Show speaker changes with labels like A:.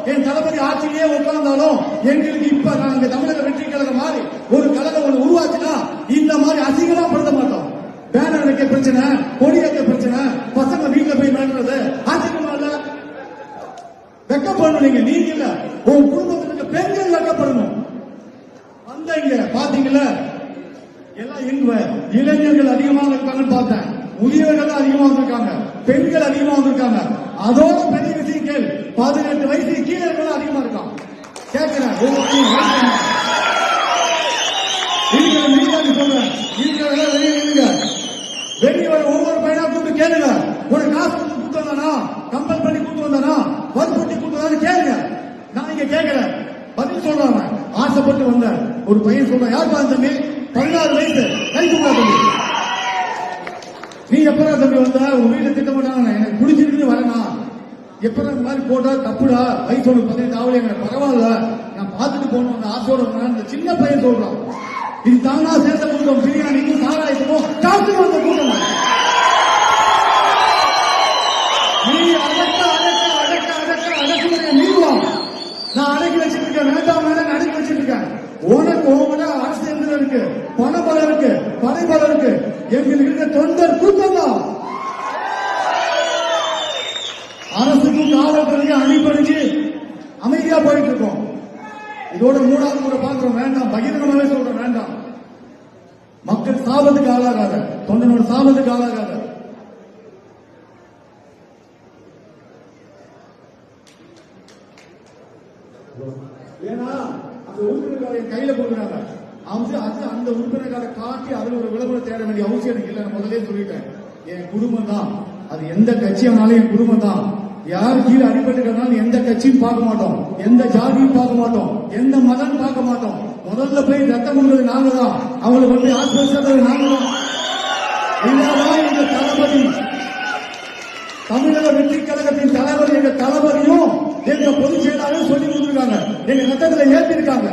A: என் தளபதி ஆட்சியிலே உட்கார்ந்தாலும் எங்களுக்கு இப்ப நாங்க தமிழக வெற்றி கழகம் மாதிரி ஒரு கழகம் ஒன்று உருவாச்சுன்னா இந்த மாதிரி அசிங்கமா படுத்த மாட்டோம். பேனர் வைக்க பிரச்சனை, கொடி வைக்க பிரச்சனை, பசங்க வீட்டுல போய் மாட்டுறது அசிங்கமா இல்ல? வெக்கப்படணும். நீங்க இல்ல, உன் குடும்பத்துக்கு பெண்கள் வெக்கப்படணும். வந்த இங்க பாத்தீங்களா, எல்லாம் எங்க இளைஞர்கள் அதிகமாக இருக்காங்கன்னு பார்த்தேன், முதியவர்கள் அதிகமாக வந்திருக்காங்க, பெண்கள் அதிகமாக வந்திருக்காங்க. அதோட பெரிய விஷயம் கேள், 18 வயசு கீழே இருக்கலாம் அதிகமா இருக்கான். கேட்கிறேன் சொல்றேன், வெளியே ஒவ்வொரு பையனா கூப்பிட்டு கேளுங்க, ஒரு காசு கூட்டு வந்தானா, கம்பல் பண்ணி கூட்டு வந்தானா, வற்புறுத்தி கூட்டு வந்தான்னு கேளுங்க. நான் இங்க கேட்கிறேன், பதில் சொல்றாங்க. ஆசைப்பட்டு வந்த ஒரு பையன் சொல்றான், யார் பாரு தம்பி, 16 வயசு, கை தூக்கா தம்பி, நீ எப்படா தம்பி வந்த, உங்க வீட்டுல திட்டம் பண்ணாங்க, எனக்கு பிடிச்சிருக்கு வரனா, எப்படா இந்த மாதிரி போட்டா தப்புடா, வயசோட 18 ஆகல, எனக்கு பரவாயில்ல, நான் பார்த்துட்டு போகணும் ஆசையோட இந்த சின்ன பையன் சொல்றான். இது தானா சேர்ந்த கூட்டம், பிரியாணி சாராயத்துக்கும் காசு வந்த கூட்டம். நீ அடக்குமுறையை மீறுவான். நான் அடக்கி வச்சிட்டு இருக்கேன், வேண்டாம் வேண்டாம் அடக்கி வச்சிட்டு இருக்கேன். உனக்கு உங்களோட அரசு எந்த இருக்கு, பணபலம் இருக்கு, படைபலம் இருக்கு, எங்களுக்கு இருக்க தொண்டர் கூட்டம் தான். அரசுக்கும் காவல்துறையும் அணிபடிஞ்சு அமைதியா போயிட்டு இருக்கோம். இதோட 3வது முறை பாக்குறோம், வேண்டாம், பகிரங்கமாவே சொல்றோம், வேண்டாம். மக்கள் சாபத்துக்கு ஆளாகாத, தொண்டனோட சாபத்துக்கு ஆளாகாத. ஏன்னா அந்த உறுப்பினர்களை கையில கொடுக்குறாங்க, அந்த உறுப்பினர்களை காட்டி அதுல ஒரு விளம்பரம் தேட வேண்டிய அவசியம் எனக்கு இல்லை. நான் முதலே சொல்லிட்டேன், என் குடும்பம் தான், அது எந்த கட்சியானாலும் என் குடும்பம் தான். யார் கீழே அடிபட்டுக்கிறதுனால எந்த கட்சியும் பார்க்க மாட்டோம், எந்த ஜாதியும் பார்க்க மாட்டோம், எந்த மதம் பார்க்க மாட்டோம். முதல்ல போய் ரத்தம் கொடுக்கிறது நாங்க தான், அவங்களுக்கு போய் ஆஸ்பத்திரி நாங்க தான். எங்க தளபதி, தமிழக வெற்றி கழகத்தின் தலைவர், எங்க தளபதியும் எங்க பொதுச் செயலாளரும் சொல்லி கொடுத்துருக்காங்க, எங்க ரத்தத்துல ஏற்றிருக்காங்க.